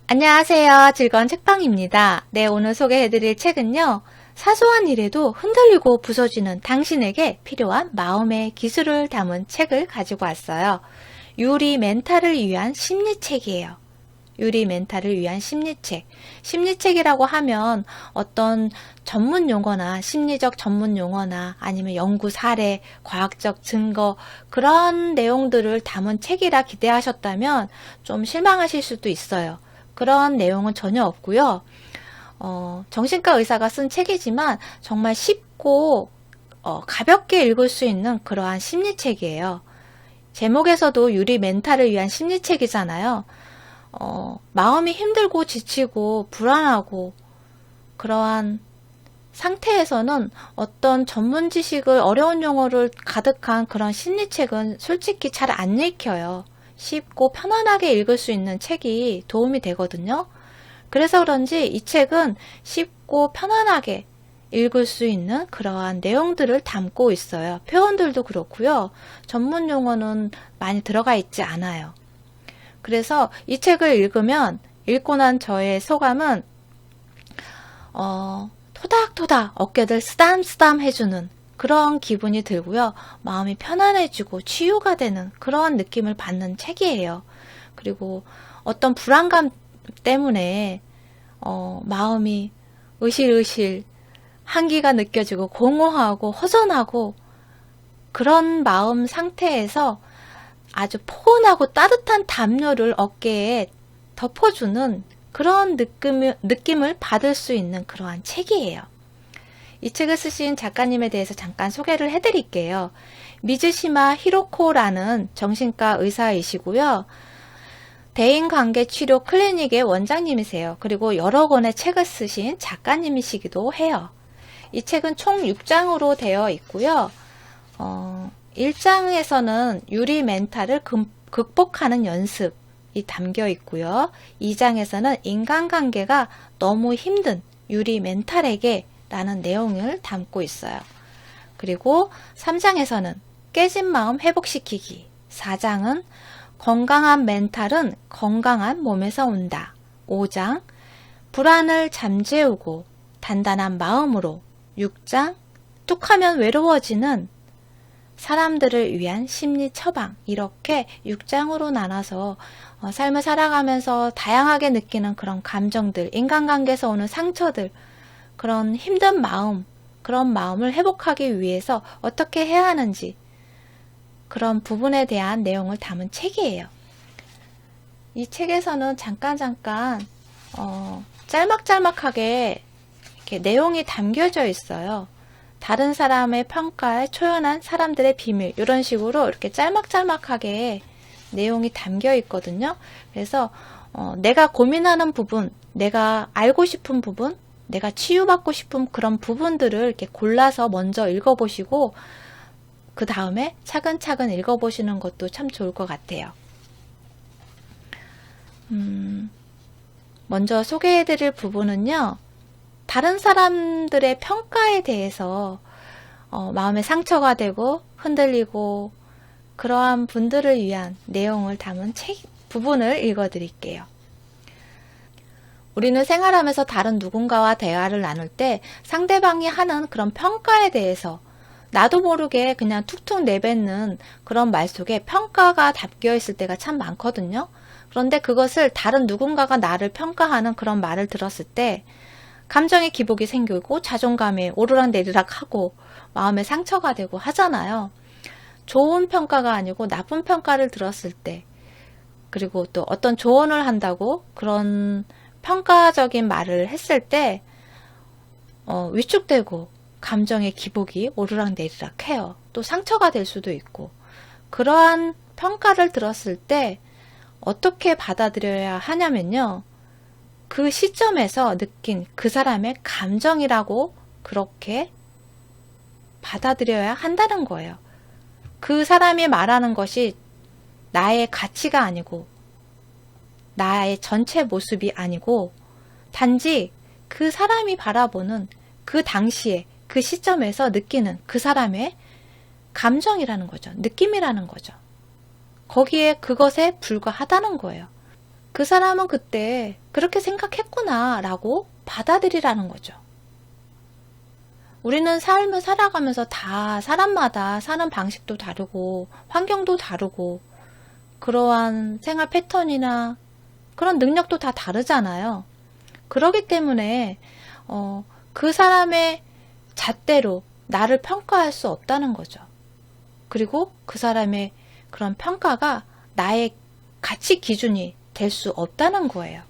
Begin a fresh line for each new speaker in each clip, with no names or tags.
안녕하세요. 즐거운 책방입니다. 네, 오늘 소개해드릴 책은요. 사소한 일에도 흔들리고 부서지는 당신에게 필요한 마음의 기술을 담은 책을 가지고 왔어요. 유리 멘탈을 위한 심리책이에요. 유리 멘탈을 위한 심리책. 심리책이라고 하면 어떤 전문 용어나 심리적 전문 용어나 아니면 연구 사례, 과학적 증거 그런 내용들을 담은 책이라 기대하셨다면 좀 실망하실 수도 있어요. 그런 내용은 전혀 없고요. 정신과 의사가 쓴 책이지만 정말 쉽고 가볍게 읽을 수 있는 그러한 심리책이에요. 제목에서도 유리 멘탈을 위한 심리책이잖아요. 마음이 힘들고 지치고 불안하고 그러한 상태에서는 어떤 전문 지식을 어려운 용어를 가득한 그런 심리책은 솔직히 잘 안 읽혀요. 쉽고 편안하게 읽을 수 있는 책이 도움이 되거든요. 그래서 그런지 이 책은 쉽고 편안하게 읽을 수 있는 그러한 내용들을 담고 있어요. 표현들도 그렇고요. 전문 용어는 많이 들어가 있지 않아요. 그래서 이 책을 읽으면 읽고 난 저의 소감은 토닥토닥 어깨들 쓰담쓰담 해주는 그런 기분이 들고요. 마음이 편안해지고 치유가 되는 그런 느낌을 받는 책이에요. 그리고 어떤 불안감 때문에 마음이 으실으실 한기가 느껴지고 공허하고 허전하고 그런 마음 상태에서 아주 포근하고 따뜻한 담요를 어깨에 덮어주는 그런 느낌을 받을 수 있는 그러한 책이에요. 이 책을 쓰신 작가님에 대해서 잠깐 소개를 해드릴게요. 미즈시마 히로코라는 정신과 의사이시고요. 대인관계치료 클리닉의 원장님이세요. 그리고 여러 권의 책을 쓰신 작가님이시기도 해요. 이 책은 총 6장으로 되어 있고요. 1장에서는 유리 멘탈을 극복하는 연습이 담겨 있고요. 2장에서는 인간관계가 너무 힘든 유리 멘탈에게 라는 내용을 담고 있어요. 그리고 3장에서는 깨진 마음 회복시키기, 4장은 건강한 멘탈은 건강한 몸에서 온다, 5장 불안을 잠재우고 단단한 마음으로, 6장 뚝하면 외로워지는 사람들을 위한 심리 처방, 이렇게 6장으로 나눠서 삶을 살아가면서 다양하게 느끼는 그런 감정들, 인간관계에서 오는 상처들, 그런 힘든 마음, 그런 마음을 회복하기 위해서 어떻게 해야 하는지 그런 부분에 대한 내용을 담은 책이에요. 이 책에서는 잠깐 짤막짤막하게 이렇게 내용이 담겨져 있어요. 다른 사람의 평가에 초연한 사람들의 비밀, 이런 식으로 이렇게 짤막짤막하게 내용이 담겨 있거든요. 그래서 내가 고민하는 부분, 내가 알고 싶은 부분, 내가 치유받고 싶은 그런 부분들을 이렇게 골라서 먼저 읽어보시고 그 다음에 차근차근 읽어보시는 것도 참 좋을 것 같아요. 먼저 소개해드릴 부분은요. 다른 사람들의 평가에 대해서 마음에 상처가 되고 흔들리고 그러한 분들을 위한 내용을 담은 책 부분을 읽어드릴게요. 우리는 생활하면서 다른 누군가와 대화를 나눌 때 상대방이 하는 그런 평가에 대해서 나도 모르게 그냥 툭툭 내뱉는 그런 말 속에 평가가 담겨 있을 때가 참 많거든요. 그런데 그것을 다른 누군가가 나를 평가하는 그런 말을 들었을 때 감정의 기복이 생기고 자존감이 오르락내리락 하고 마음에 상처가 되고 하잖아요. 좋은 평가가 아니고 나쁜 평가를 들었을 때, 그리고 또 어떤 조언을 한다고 그런 평가적인 말을 했을 때 위축되고 감정의 기복이 오르락내리락 해요. 또 상처가 될 수도 있고, 그러한 평가를 들었을 때 어떻게 받아들여야 하냐면요. 그 시점에서 느낀 그 사람의 감정이라고 그렇게 받아들여야 한다는 거예요. 그 사람이 말하는 것이 나의 가치가 아니고 나의 전체 모습이 아니고 단지 그 사람이 바라보는 그 당시에 그 시점에서 느끼는 그 사람의 감정이라는 거죠. 느낌이라는 거죠. 거기에 그것에 불과하다는 거예요. 그 사람은 그때 그렇게 생각했구나 라고 받아들이라는 거죠. 우리는 삶을 살아가면서 다 사람마다 사는 방식도 다르고 환경도 다르고 그러한 생활 패턴이나 그런 능력도 다 다르잖아요. 그러기 때문에 그 사람의 잣대로 나를 평가할 수 없다는 거죠. 그리고 그 사람의 그런 평가가 나의 가치 기준이 될 수 없다는 거예요.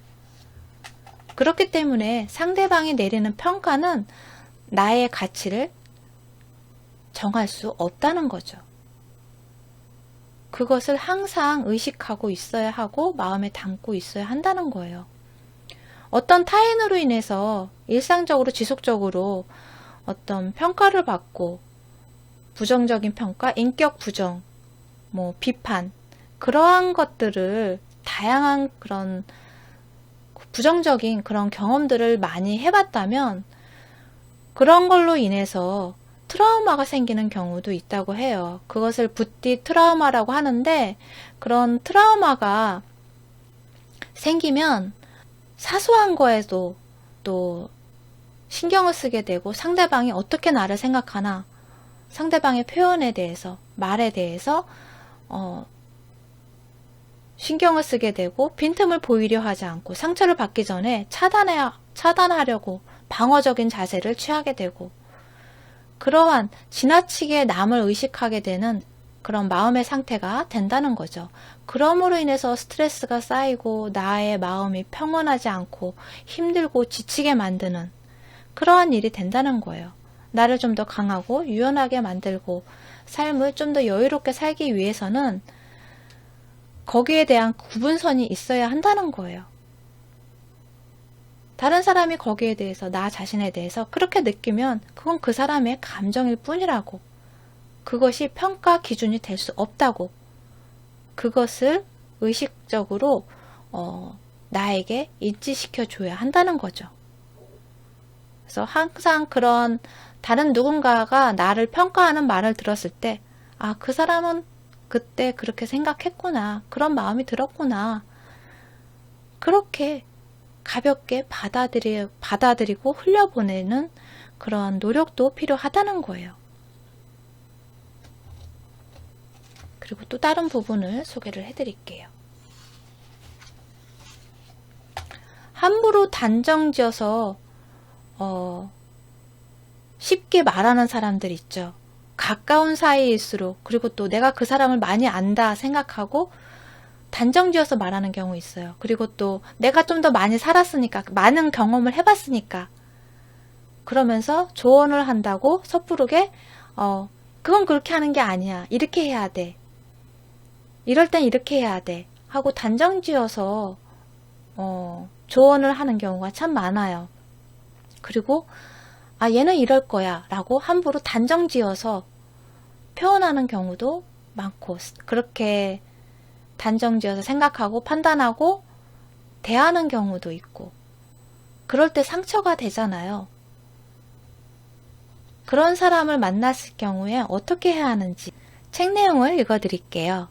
그렇기 때문에 상대방이 내리는 평가는 나의 가치를 정할 수 없다는 거죠. 그것을 항상 의식하고 있어야 하고 마음에 담고 있어야 한다는 거예요. 어떤 타인으로 인해서 일상적으로 지속적으로 어떤 평가를 받고 부정적인 평가, 인격 부정, 비판 그러한 것들을 다양한 그런 부정적인 그런 경험들을 많이 해봤다면 그런 걸로 인해서 트라우마가 생기는 경우도 있다고 해요. 그것을 붓디 트라우마라고 하는데 그런 트라우마가 생기면 사소한 거에도 또 신경을 쓰게 되고 상대방이 어떻게 나를 생각하나 상대방의 표현에 대해서 말에 대해서 신경을 쓰게 되고 빈틈을 보이려 하지 않고 상처를 받기 전에 차단하려고 방어적인 자세를 취하게 되고 그러한 지나치게 남을 의식하게 되는 그런 마음의 상태가 된다는 거죠. 그러므로 인해서 스트레스가 쌓이고 나의 마음이 평온하지 않고 힘들고 지치게 만드는 그러한 일이 된다는 거예요. 나를 좀 더 강하고 유연하게 만들고 삶을 좀 더 여유롭게 살기 위해서는 거기에 대한 구분선이 있어야 한다는 거예요. 다른 사람이 거기에 대해서 나 자신에 대해서 그렇게 느끼면 그건 그 사람의 감정일 뿐이라고 그것이 평가 기준이 될 수 없다고 그것을 의식적으로 나에게 인지시켜 줘야 한다는 거죠. 그래서 항상 그런 다른 누군가가 나를 평가하는 말을 들었을 때 그 사람은 그때 그렇게 생각했구나. 그런 마음이 들었구나. 그렇게 가볍게 받아들이고 흘려보내는 그런 노력도 필요하다는 거예요. 그리고 또 다른 부분을 소개를 해드릴게요. 함부로 단정지어서 쉽게 말하는 사람들 있죠. 가까운 사이일수록 그리고 또 내가 그 사람을 많이 안다 생각하고 단정지어서 말하는 경우 있어요. 그리고 또 내가 좀 더 많이 살았으니까 많은 경험을 해봤으니까 그러면서 조언을 한다고 섣부르게 그건 그렇게 하는 게 아니야. 이렇게 해야 돼. 이럴 땐 이렇게 해야 돼. 하고 단정지어서 조언을 하는 경우가 참 많아요. 그리고 얘는 이럴 거야 라고 함부로 단정지어서 표현하는 경우도 많고 그렇게 단정지어서 생각하고 판단하고 대하는 경우도 있고 그럴 때 상처가 되잖아요. 그런 사람을 만났을 경우에 어떻게 해야 하는지 책 내용을 읽어드릴게요.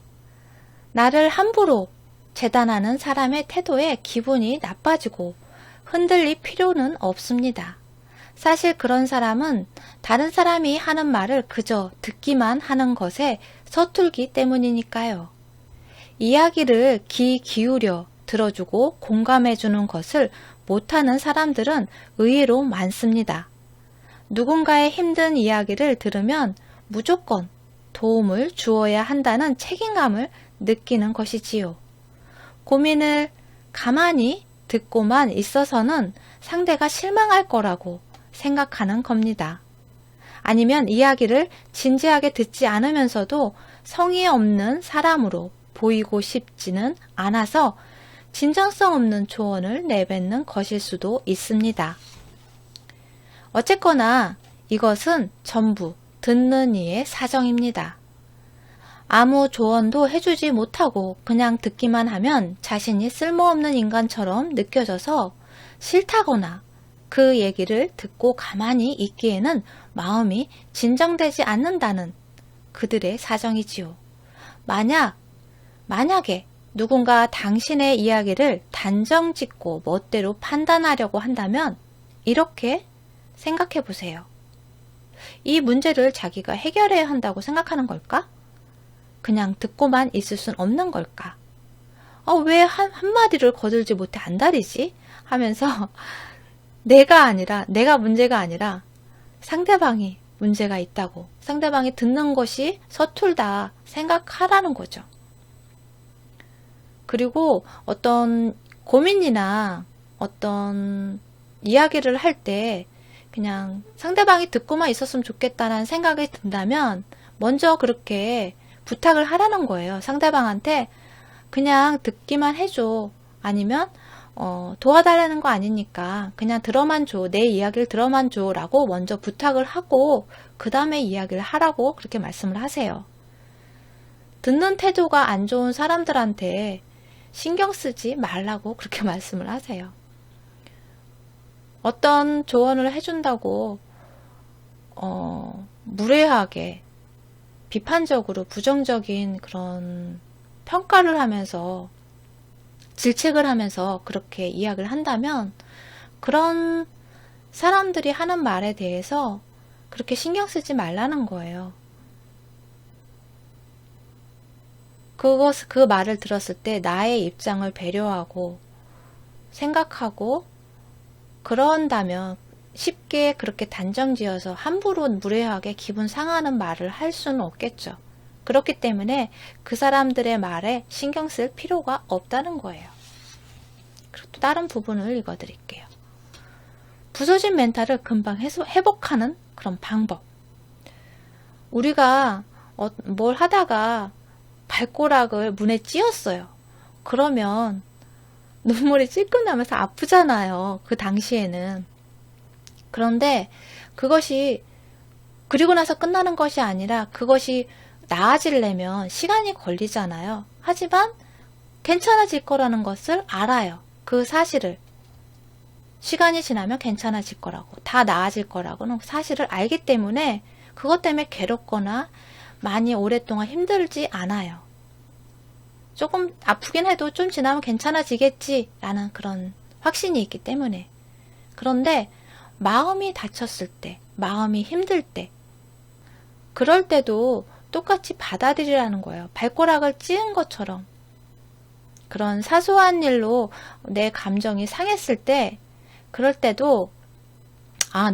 나를 함부로 재단하는 사람의 태도에 기분이 나빠지고 흔들릴 필요는 없습니다. 사실 그런 사람은 다른 사람이 하는 말을 그저 듣기만 하는 것에 서툴기 때문이니까요. 이야기를 귀 기울여 들어주고 공감해주는 것을 못하는 사람들은 의외로 많습니다. 누군가의 힘든 이야기를 들으면 무조건 도움을 주어야 한다는 책임감을 느끼는 것이지요. 고민을 가만히 듣고만 있어서는 상대가 실망할 거라고 생각하는 겁니다. 아니면 이야기를 진지하게 듣지 않으면서도 성의 없는 사람으로 보이고 싶지는 않아서 진정성 없는 조언을 내뱉는 것일 수도 있습니다. 어쨌거나 이것은 전부 듣는 이의 사정입니다. 아무 조언도 해주지 못하고 그냥 듣기만 하면 자신이 쓸모없는 인간처럼 느껴져서 싫다거나 그 얘기를 듣고 가만히 있기에는 마음이 진정되지 않는다는 그들의 사정이지요. 만약에 누군가 당신의 이야기를 단정 짓고 멋대로 판단하려고 한다면 이렇게 생각해 보세요. 이 문제를 자기가 해결해야 한다고 생각하는 걸까? 그냥 듣고만 있을 순 없는 걸까? 왜 한마디를 거들지 못해 안달이지? 하면서 내가 문제가 아니라 상대방이 문제가 있다고, 상대방이 듣는 것이 서툴다 생각하라는 거죠. 그리고 어떤 고민이나 어떤 이야기를 할 때 그냥 상대방이 듣고만 있었으면 좋겠다는 생각이 든다면 먼저 그렇게 부탁을 하라는 거예요. 상대방한테 그냥 듣기만 해줘. 아니면 도와달라는 거 아니니까 그냥 들어만 줘. 내 이야기를 들어만 줘. 라고 먼저 부탁을 하고 그 다음에 이야기를 하라고 그렇게 말씀을 하세요. 듣는 태도가 안 좋은 사람들한테 신경 쓰지 말라고 그렇게 말씀을 하세요. 어떤 조언을 해준다고 무례하게 비판적으로 부정적인 그런 평가를 하면서 질책을 하면서 그렇게 이야기를 한다면 그런 사람들이 하는 말에 대해서 그렇게 신경 쓰지 말라는 거예요. 그 말을 들었을 때 나의 입장을 배려하고 생각하고 그런다면 쉽게 그렇게 단정지어서 함부로 무례하게 기분 상하는 말을 할 수는 없겠죠. 그렇기 때문에 그 사람들의 말에 신경 쓸 필요가 없다는 거예요. 그리고 또 다른 부분을 읽어드릴게요. 부서진 멘탈을 금방 회복하는 그런 방법. 우리가 뭘 하다가 발꼬락을 문에 찧었어요. 그러면 눈물이 찔끔 나면서 아프잖아요. 그 당시에는. 그런데 그것이 그리고 나서 끝나는 것이 아니라 그것이 나아지려면 시간이 걸리잖아요. 하지만 괜찮아질 거라는 것을 알아요. 그 사실을. 시간이 지나면 괜찮아질 거라고, 다 나아질 거라고는 사실을 알기 때문에 그것 때문에 괴롭거나 많이 오랫동안 힘들지 않아요. 조금 아프긴 해도 좀 지나면 괜찮아지겠지 라는 그런 확신이 있기 때문에. 그런데 마음이 다쳤을 때, 마음이 힘들 때, 그럴 때도 똑같이 받아들이라는 거예요. 발꼬락을 찧은 것처럼. 그런 사소한 일로 내 감정이 상했을 때, 그럴 때도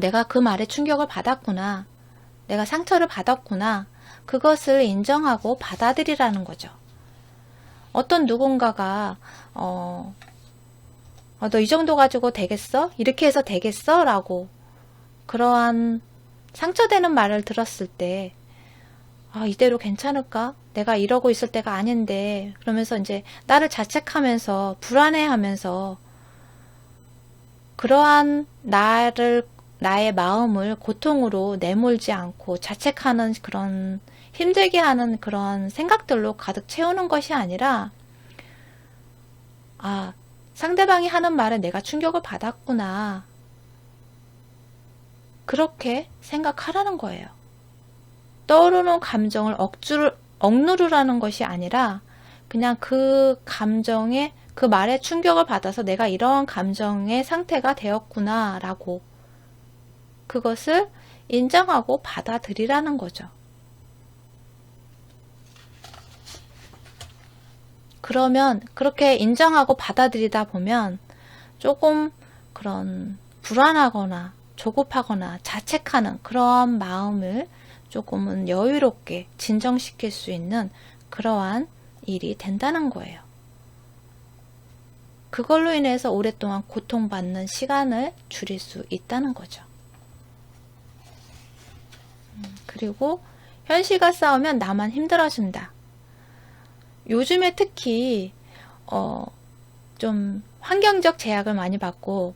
내가 그 말에 충격을 받았구나. 내가 상처를 받았구나. 그것을 인정하고 받아들이라는 거죠. 어떤 누군가가 너 이 정도 가지고 되겠어? 이렇게 해서 되겠어? 라고 그러한 상처되는 말을 들었을 때 이대로 괜찮을까? 내가 이러고 있을 때가 아닌데 그러면서 이제 나를 자책하면서 불안해하면서 그러한 나의 마음을 고통으로 내몰지 않고 자책하는 그런 힘들게 하는 그런 생각들로 가득 채우는 것이 아니라 상대방이 하는 말에 내가 충격을 받았구나. 그렇게 생각하라는 거예요. 떠오르는 감정을 억누르라는 것이 아니라 그냥 그 감정에 그 말에 충격을 받아서 내가 이러한 감정의 상태가 되었구나 라고 그것을 인정하고 받아들이라는 거죠. 그러면 그렇게 인정하고 받아들이다 보면 조금 그런 불안하거나 조급하거나 자책하는 그러한 마음을 조금은 여유롭게 진정시킬 수 있는 그러한 일이 된다는 거예요. 그걸로 인해서 오랫동안 고통받는 시간을 줄일 수 있다는 거죠. 그리고 현실과 싸우면 나만 힘들어진다. 요즘에 특히 좀 환경적 제약을 많이 받고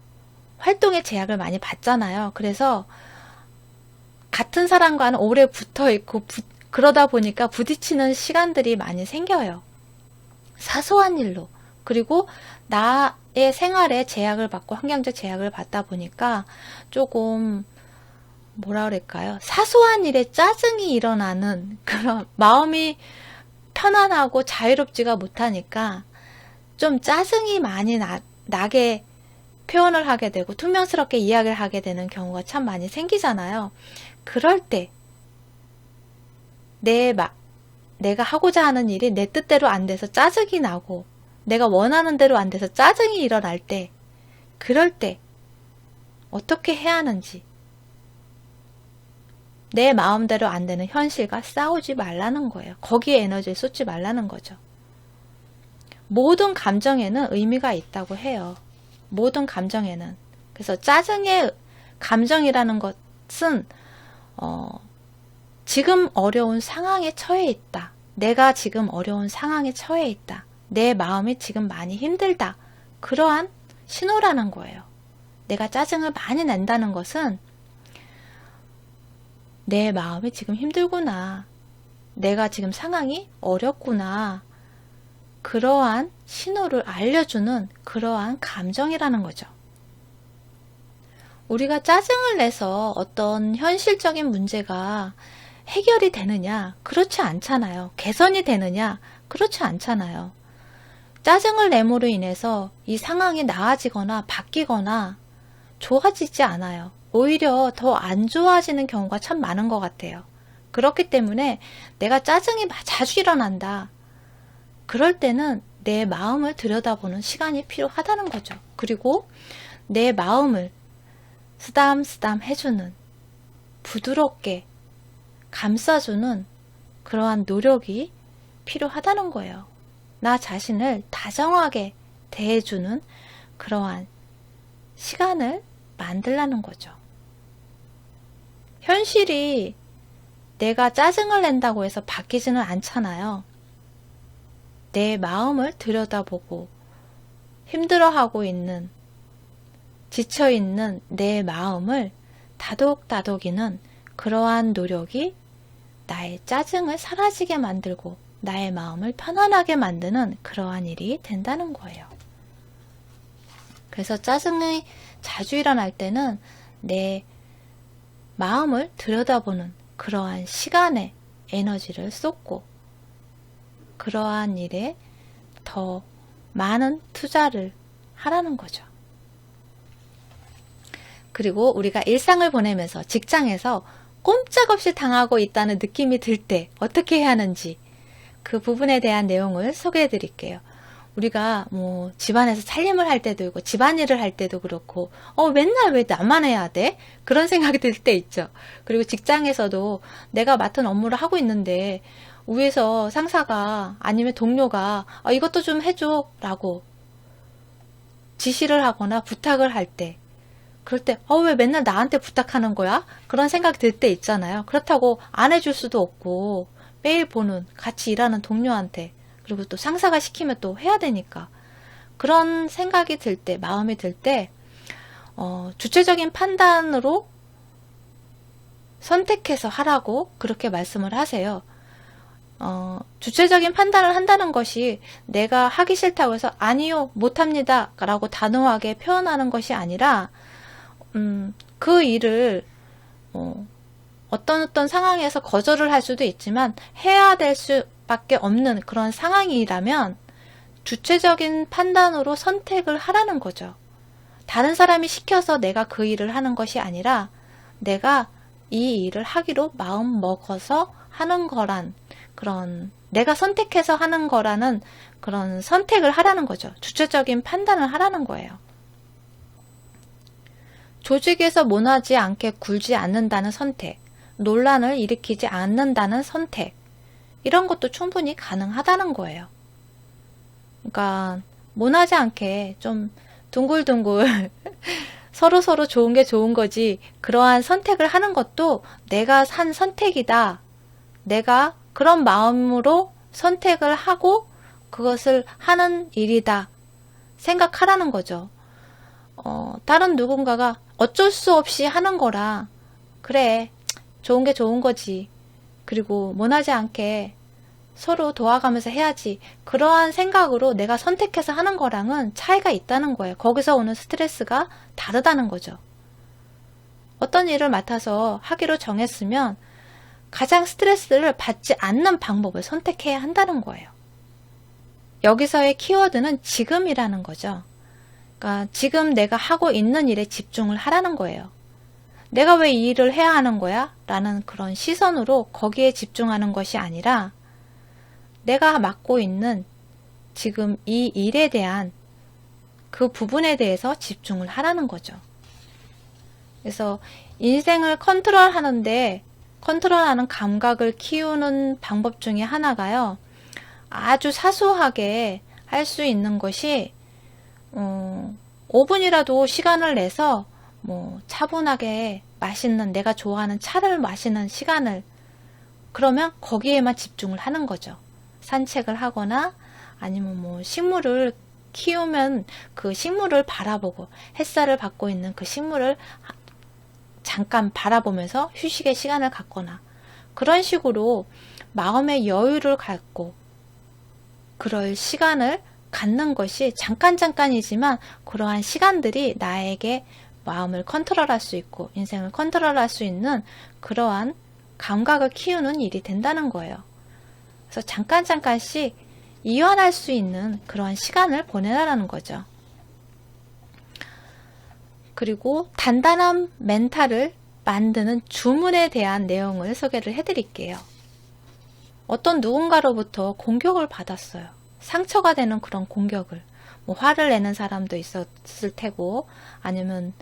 활동의 제약을 많이 받잖아요. 그래서 같은 사람과는 오래 붙어 있고 그러다 보니까 부딪히는 시간들이 많이 생겨요. 사소한 일로. 그리고 나의 생활에 제약을 받고 환경적 제약을 받다 보니까 조금 뭐라 그럴까요? 사소한 일에 짜증이 일어나는 그런 마음이 편안하고 자유롭지가 못하니까 좀 짜증이 많이 나게 표현을 하게 되고 투명스럽게 이야기를 하게 되는 경우가 참 많이 생기잖아요. 그럴 때 내가 하고자 하는 일이 내 뜻대로 안 돼서 짜증이 나고 내가 원하는 대로 안 돼서 짜증이 일어날 때, 그럴 때 어떻게 해야 하는지, 내 마음대로 안 되는 현실과 싸우지 말라는 거예요. 거기에 에너지를 쏟지 말라는 거죠. 모든 감정에는 의미가 있다고 해요. 모든 감정에는. 그래서 짜증의 감정이라는 것은 지금 어려운 상황에 처해 있다. 내가 지금 어려운 상황에 처해 있다. 내 마음이 지금 많이 힘들다. 그러한 신호라는 거예요. 내가 짜증을 많이 낸다는 것은 내 마음이 지금 힘들구나. 내가 지금 상황이 어렵구나. 그러한 신호를 알려주는 그러한 감정이라는 거죠. 우리가 짜증을 내서 어떤 현실적인 문제가 해결이 되느냐? 그렇지 않잖아요. 개선이 되느냐? 그렇지 않잖아요. 짜증을 내므로 인해서 이 상황이 나아지거나 바뀌거나 좋아지지 않아요. 오히려 더 안 좋아지는 경우가 참 많은 것 같아요. 그렇기 때문에 내가 짜증이 자주 일어난다. 그럴 때는 내 마음을 들여다보는 시간이 필요하다는 거죠. 그리고 내 마음을 쓰담쓰담 해주는, 부드럽게 감싸주는 그러한 노력이 필요하다는 거예요. 나 자신을 다정하게 대해주는 그러한 시간을 만들라는 거죠. 현실이 내가 짜증을 낸다고 해서 바뀌지는 않잖아요. 내 마음을 들여다보고 힘들어하고 있는, 지쳐있는 내 마음을 다독다독이는 그러한 노력이 나의 짜증을 사라지게 만들고 나의 마음을 편안하게 만드는 그러한 일이 된다는 거예요. 그래서 짜증이 자주 일어날 때는 내 마음을 들여다보는 그러한 시간에 에너지를 쏟고 그러한 일에 더 많은 투자를 하라는 거죠. 그리고 우리가 일상을 보내면서 직장에서 꼼짝없이 당하고 있다는 느낌이 들 때 어떻게 해야 하는지 그 부분에 대한 내용을 소개해 드릴게요. 우리가 뭐 집안에서 살림을 할 때도 있고 집안일을 할 때도 그렇고 맨날 왜 나만 해야 돼? 그런 생각이 들 때 있죠. 그리고 직장에서도 내가 맡은 업무를 하고 있는데 위에서 상사가 아니면 동료가 이것도 좀 해줘 라고 지시를 하거나 부탁을 할 때, 그럴 때 왜 맨날 나한테 부탁하는 거야? 그런 생각이 들 때 있잖아요. 그렇다고 안 해줄 수도 없고 매일 보는 같이 일하는 동료한테, 그리고 또 상사가 시키면 또 해야 되니까 그런 생각이 들 때, 마음이 들 때 주체적인 판단으로 선택해서 하라고 그렇게 말씀을 하세요. 주체적인 판단을 한다는 것이 내가 하기 싫다고 해서 아니요 못합니다 라고 단호하게 표현하는 것이 아니라 그 일을 어떤 상황에서 거절을 할 수도 있지만 해야 될 수밖에 없는 그런 상황이라면 주체적인 판단으로 선택을 하라는 거죠. 다른 사람이 시켜서 내가 그 일을 하는 것이 아니라 내가 이 일을 하기로 마음 먹어서 하는 거란, 그런 내가 선택해서 하는 거라는 그런 선택을 하라는 거죠. 주체적인 판단을 하라는 거예요. 조직에서 모나지 않게 굴지 않는다는 선택, 논란을 일으키지 않는다는 선택, 이런 것도 충분히 가능하다는 거예요. 그러니까 모나지 않게 좀 둥글둥글 서로 좋은 게 좋은 거지, 그러한 선택을 하는 것도 내가 한 선택이다. 내가 그런 마음으로 선택을 하고 그것을 하는 일이다. 생각하라는 거죠. 다른 누군가가 어쩔 수 없이 하는 거라, 그래, 좋은 게 좋은 거지. 그리고 모나지 않게 서로 도와가면서 해야지. 그러한 생각으로 내가 선택해서 하는 거랑은 차이가 있다는 거예요. 거기서 오는 스트레스가 다르다는 거죠. 어떤 일을 맡아서 하기로 정했으면 가장 스트레스를 받지 않는 방법을 선택해야 한다는 거예요. 여기서의 키워드는 지금이라는 거죠. 그러니까 지금 내가 하고 있는 일에 집중을 하라는 거예요. 내가 왜 이 일을 해야 하는 거야? 라는 그런 시선으로 거기에 집중하는 것이 아니라 내가 맡고 있는 지금 이 일에 대한 그 부분에 대해서 집중을 하라는 거죠. 그래서 인생을 컨트롤하는데 컨트롤하는 감각을 키우는 방법 중에 하나가요. 아주 사소하게 할 수 있는 것이 5분이라도 시간을 내서 뭐 차분하게 맛있는 내가 좋아하는 차를 마시는 시간을 그러면 거기에만 집중을 하는 거죠. 산책을 하거나 아니면 뭐 식물을 키우면 그 식물을 바라보고 햇살을 받고 있는 그 식물을 잠깐 바라보면서 휴식의 시간을 갖거나 그런 식으로 마음의 여유를 갖고 그럴 시간을 갖는 것이 잠깐이지만 그러한 시간들이 나에게 마음을 컨트롤할 수 있고 인생을 컨트롤할 수 있는 그러한 감각을 키우는 일이 된다는 거예요. 그래서 잠깐씩 이완할 수 있는 그러한 시간을 보내라는 거죠. 그리고 단단한 멘탈을 만드는 주문에 대한 내용을 소개를 해드릴게요. 어떤 누군가로부터 공격을 받았어요. 상처가 되는 그런 공격을. 뭐 화를 내는 사람도 있었을 테고 아니면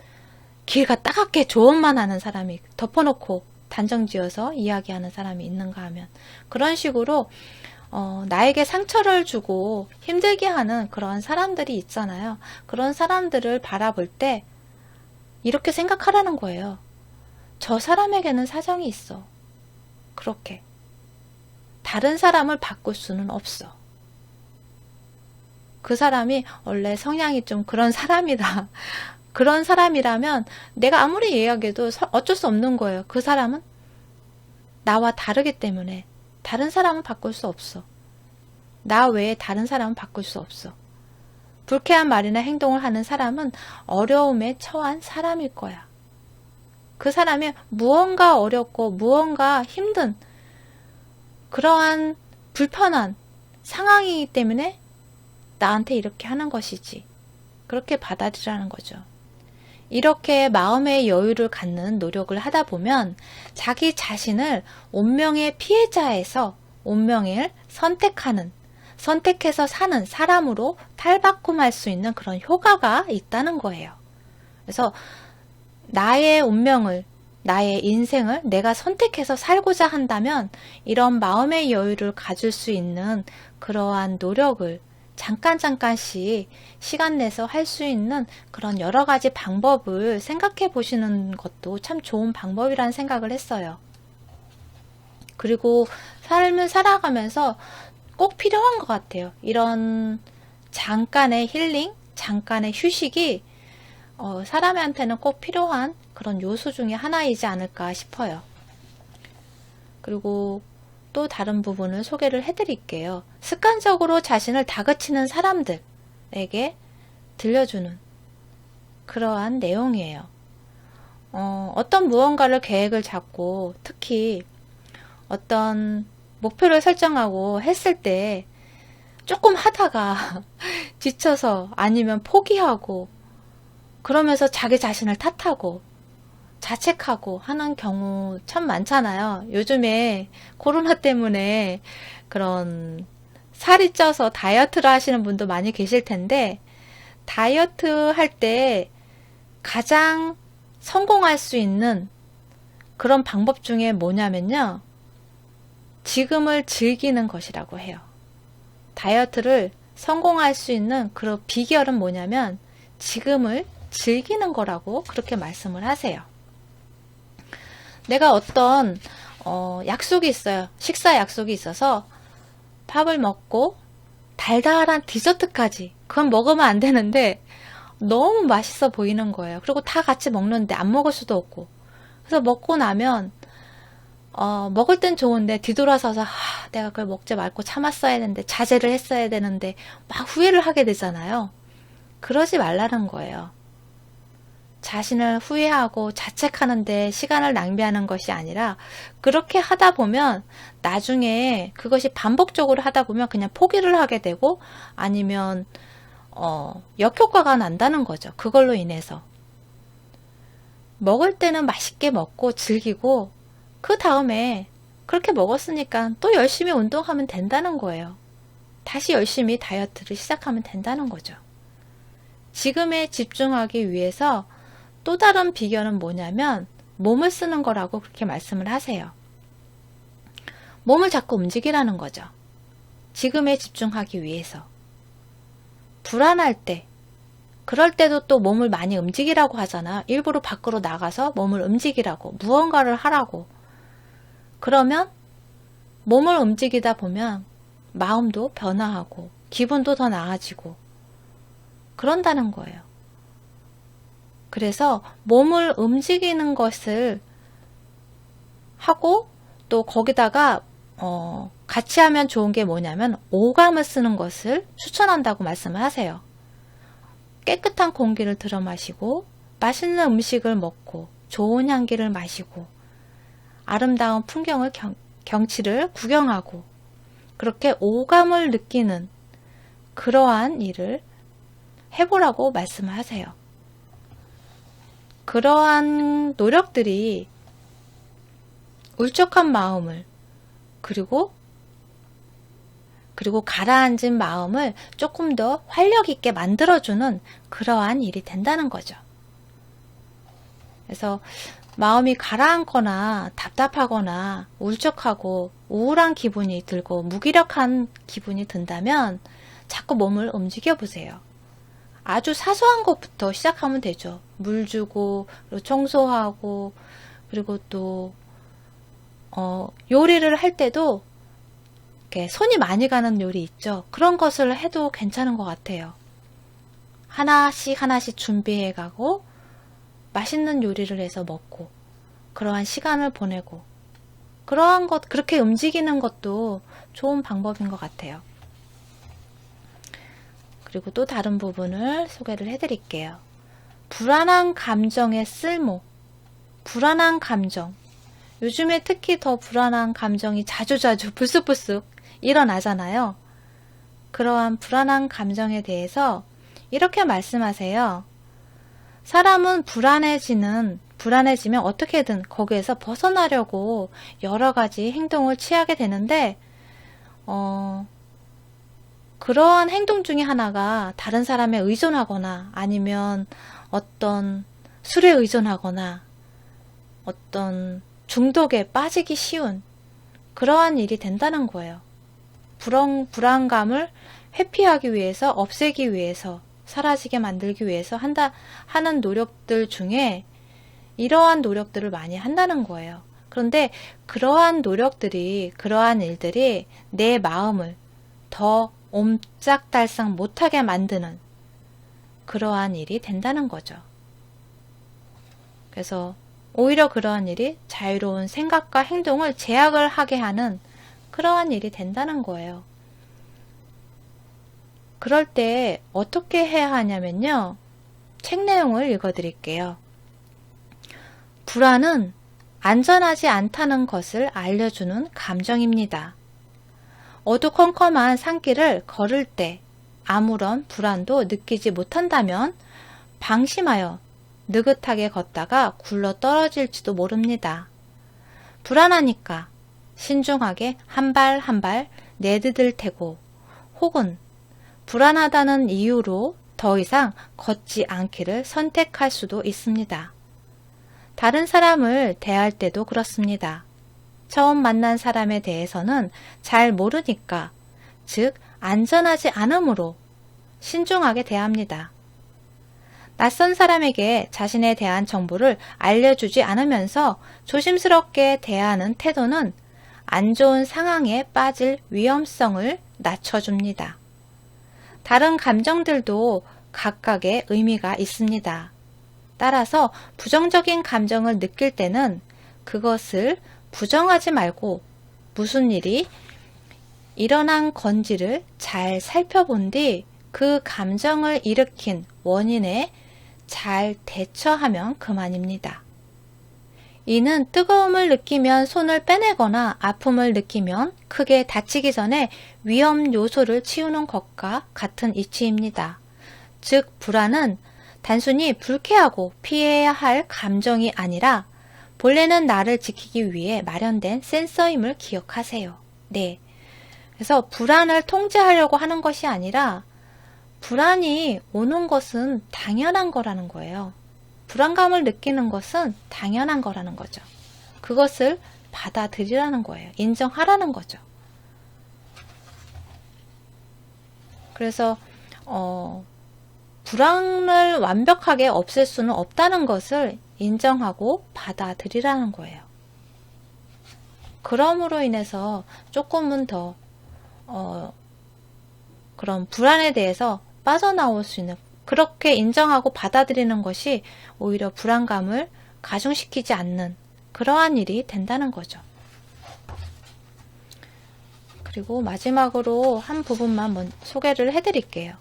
귀가 따갑게 조언만 하는 사람이 덮어놓고 단정지어서 이야기하는 사람이 있는가 하면 그런 식으로 나에게 상처를 주고 힘들게 하는 그런 사람들이 있잖아요. 그런 사람들을 바라볼 때 이렇게 생각하라는 거예요. 저 사람에게는 사정이 있어. 그렇게. 다른 사람을 바꿀 수는 없어. 그 사람이 원래 성향이 좀 그런 사람이다. 그런 사람이라면 내가 아무리 이야기해도 어쩔 수 없는 거예요. 그 사람은 나와 다르기 때문에 다른 사람은 바꿀 수 없어. 나 외에 다른 사람은 바꿀 수 없어. 불쾌한 말이나 행동을 하는 사람은 어려움에 처한 사람일 거야. 그 사람이 무언가 어렵고 무언가 힘든 그러한 불편한 상황이기 때문에 나한테 이렇게 하는 것이지. 그렇게 받아들이라는 거죠. 이렇게 마음의 여유를 갖는 노력을 하다 보면 자기 자신을 운명의 피해자에서 운명을 선택해서 사는 사람으로 탈바꿈할 수 있는 그런 효과가 있다는 거예요. 그래서 나의 운명을, 나의 인생을 내가 선택해서 살고자 한다면 이런 마음의 여유를 가질 수 있는 그러한 노력을 잠깐씩 시간 내서 할 수 있는 그런 여러 가지 방법을 생각해 보시는 것도 참 좋은 방법이라는 생각을 했어요. 그리고 삶을 살아가면서 꼭 필요한 것 같아요. 이런 잠깐의 힐링, 잠깐의 휴식이 사람한테는 꼭 필요한 그런 요소 중에 하나이지 않을까 싶어요. 그리고 또 다른 부분을 소개를 해드릴게요. 습관적으로 자신을 다그치는 사람들에게 들려주는 그러한 내용이에요. 어떤 무언가를 계획을 잡고 특히 어떤 목표를 설정하고 했을 때 조금 하다가 지쳐서 아니면 포기하고 그러면서 자기 자신을 탓하고 자책하고 하는 경우 참 많잖아요. 요즘에 코로나 때문에 그런 살이 쪄서 다이어트를 하시는 분도 많이 계실 텐데 다이어트 할 때 가장 성공할 수 있는 그런 방법 중에 뭐냐면요. 지금을 즐기는 것이라고 해요. 다이어트를 성공할 수 있는 그런 비결은 뭐냐면 지금을 즐기는 거라고 그렇게 말씀을 하세요. 내가 어떤 약속이 있어요. 식사 약속이 있어서 밥을 먹고 달달한 디저트까지 그건 먹으면 안 되는데 너무 맛있어 보이는 거예요. 그리고 다 같이 먹는데 안 먹을 수도 없고 그래서 먹고 나면 먹을 땐 좋은데 뒤돌아서서 내가 그걸 먹지 말고 참았어야 되는데 자제를 했어야 되는데 막 후회를 하게 되잖아요. 그러지 말라는 거예요. 자신을 후회하고 자책하는데 시간을 낭비하는 것이 아니라 그렇게 하다 보면 나중에 그것이 반복적으로 하다 보면 그냥 포기를 하게 되고 아니면 역효과가 난다는 거죠. 그걸로 인해서. 먹을 때는 맛있게 먹고 즐기고 그 다음에 그렇게 먹었으니까 또 열심히 운동하면 된다는 거예요. 다시 열심히 다이어트를 시작하면 된다는 거죠. 지금에 집중하기 위해서 또 다른 비결은 뭐냐면 몸을 쓰는 거라고 그렇게 말씀을 하세요. 몸을 자꾸 움직이라는 거죠. 지금에 집중하기 위해서. 불안할 때, 그럴 때도 또 몸을 많이 움직이라고 하잖아. 일부러 밖으로 나가서 몸을 움직이라고, 무언가를 하라고. 그러면 몸을 움직이다 보면 마음도 변화하고 기분도 더 나아지고 그런다는 거예요. 그래서 몸을 움직이는 것을 하고 또 거기다가 같이 하면 좋은 게 뭐냐면 오감을 쓰는 것을 추천한다고 말씀을 하세요. 깨끗한 공기를 들어 마시고 맛있는 음식을 먹고 좋은 향기를 마시고 아름다운 풍경을 경치를 구경하고 그렇게 오감을 느끼는 그러한 일을 해보라고 말씀을 하세요. 그러한 노력들이 울적한 마음을 그리고 가라앉은 마음을 조금 더 활력 있게 만들어주는 그러한 일이 된다는 거죠. 그래서 마음이 가라앉거나 답답하거나 울적하고 우울한 기분이 들고 무기력한 기분이 든다면 자꾸 몸을 움직여 보세요. 아주 사소한 것부터 시작하면 되죠. 물 주고 그리고 청소하고 그리고 또 요리를 할 때도 이렇게 손이 많이 가는 요리 있죠. 그런 것을 해도 괜찮은 것 같아요. 하나씩 준비해 가고 맛있는 요리를 해서 먹고 그러한 시간을 보내고 그러한 것 그렇게 움직이는 것도 좋은 방법인 것 같아요. 그리고 또 다른 부분을 소개를 해드릴게요. 불안한 감정의 쓸모, 불안한 감정. 요즘에 특히 더 불안한 감정이 자주자주 불쑥불쑥 일어나잖아요. 그러한 불안한 감정에 대해서 이렇게 말씀하세요. 사람은 불안해지면 어떻게든 거기에서 벗어나려고 여러 가지 행동을 취하게 되는데, 그러한 행동 중에 하나가 다른 사람에 의존하거나 아니면 어떤 술에 의존하거나 어떤 중독에 빠지기 쉬운 그러한 일이 된다는 거예요. 불안감을 회피하기 위해서, 없애기 위해서, 사라지게 만들기 위해서 하는 노력들 중에 이러한 노력들을 많이 한다는 거예요. 그런데 그러한 노력들이, 그러한 일들이 내 마음을 더 옴짝달싹 못하게 만드는 그러한 일이 된다는 거죠. 그래서 오히려 그러한 일이 자유로운 생각과 행동을 제약을 하게 하는 그러한 일이 된다는 거예요. 그럴 때 어떻게 해야 하냐면요. 책 내용을 읽어드릴게요. 불안은 안전하지 않다는 것을 알려주는 감정입니다. 어두컴컴한 산길을 걸을 때 아무런 불안도 느끼지 못한다면 방심하여 느긋하게 걷다가 굴러 떨어질지도 모릅니다. 불안하니까 신중하게 한 발 한 발 내디딜 테고 혹은 불안하다는 이유로 더 이상 걷지 않기를 선택할 수도 있습니다. 다른 사람을 대할 때도 그렇습니다. 처음 만난 사람에 대해서는 잘 모르니까, 즉 안전하지 않으므로 신중하게 대합니다. 낯선 사람에게 자신에 대한 정보를 알려주지 않으면서 조심스럽게 대하는 태도는 안 좋은 상황에 빠질 위험성을 낮춰줍니다. 다른 감정들도 각각의 의미가 있습니다. 따라서 부정적인 감정을 느낄 때는 그것을 부정하지 말고 무슨 일이 일어난 건지를 잘 살펴본 뒤 그 감정을 일으킨 원인에 잘 대처하면 그만입니다. 이는 뜨거움을 느끼면 손을 빼내거나 아픔을 느끼면 크게 다치기 전에 위험 요소를 치우는 것과 같은 이치입니다. 즉, 불안은 단순히 불쾌하고 피해야 할 감정이 아니라 본래는 나를 지키기 위해 마련된 센서임을 기억하세요. 네. 그래서 불안을 통제하려고 하는 것이 아니라 불안이 오는 것은 당연한 거라는 거예요. 불안감을 느끼는 것은 당연한 거라는 거죠. 그것을 받아들이라는 거예요. 인정하라는 거죠. 그래서 불안을 완벽하게 없앨 수는 없다는 것을 인정하고 받아들이라는 거예요. 그럼으로 인해서 조금은 더 그런 불안에 대해서 빠져나올 수 있는, 그렇게 인정하고 받아들이는 것이 오히려 불안감을 가중시키지 않는 그러한 일이 된다는 거죠. 그리고 마지막으로 한 부분만 소개를 해드릴게요.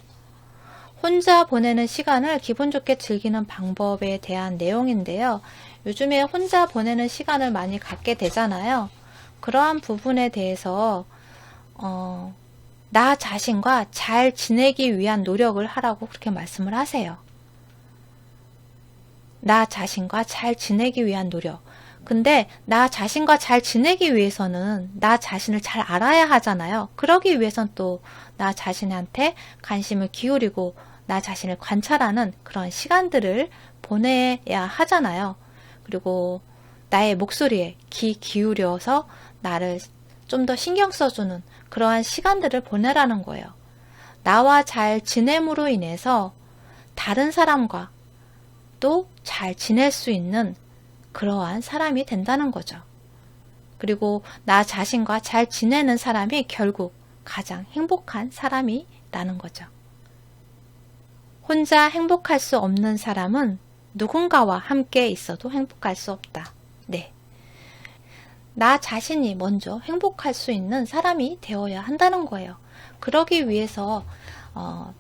혼자 보내는 시간을 기분 좋게 즐기는 방법에 대한 내용인데요. 요즘에 혼자 보내는 시간을 많이 갖게 되잖아요. 그러한 부분에 대해서 나 자신과 잘 지내기 위한 노력을 하라고 그렇게 말씀을 하세요. 나 자신과 잘 지내기 위한 노력. 근데 나 자신과 잘 지내기 위해서는 나 자신을 잘 알아야 하잖아요. 그러기 위해선 또 나 자신한테 관심을 기울이고 나 자신을 관찰하는 그런 시간들을 보내야 하잖아요. 그리고 나의 목소리에 귀 기울여서 나를 좀 더 신경 써주는 그러한 시간들을 보내라는 거예요. 나와 잘 지냄으로 인해서 다른 사람과 또 잘 지낼 수 있는 그러한 사람이 된다는 거죠. 그리고 나 자신과 잘 지내는 사람이 결국 가장 행복한 사람이라는 거죠. 혼자 행복할 수 없는 사람은 누군가와 함께 있어도 행복할 수 없다. 네. 나 자신이 먼저 행복할 수 있는 사람이 되어야 한다는 거예요. 그러기 위해서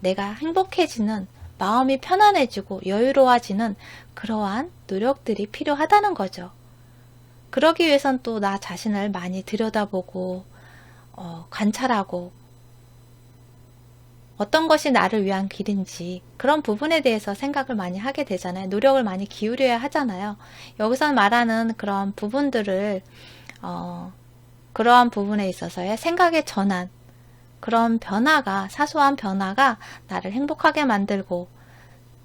내가 행복해지는, 마음이 편안해지고 여유로워지는 그러한 노력들이 필요하다는 거죠. 그러기 위해선 또 나 자신을 많이 들여다보고 관찰하고 어떤 것이 나를 위한 길인지 그런 부분에 대해서 생각을 많이 하게 되잖아요. 노력을 많이 기울여야 하잖아요. 여기서 말하는 그런 부분들을 그러한 부분에 있어서의 생각의 전환, 그런 변화가, 사소한 변화가 나를 행복하게 만들고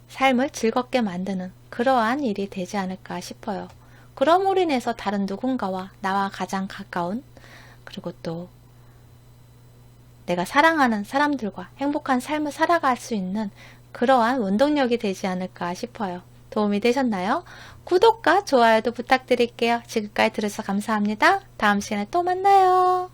삶을 즐겁게 만드는 그러한 일이 되지 않을까 싶어요. 그럼으로 인해서 다른 누군가와 나와 가장 가까운, 그리고 또 내가 사랑하는 사람들과 행복한 삶을 살아갈 수 있는 그러한 원동력이 되지 않을까 싶어요. 도움이 되셨나요? 구독과 좋아요도 부탁드릴게요. 지금까지 들어주셔서 감사합니다. 다음 시간에 또 만나요.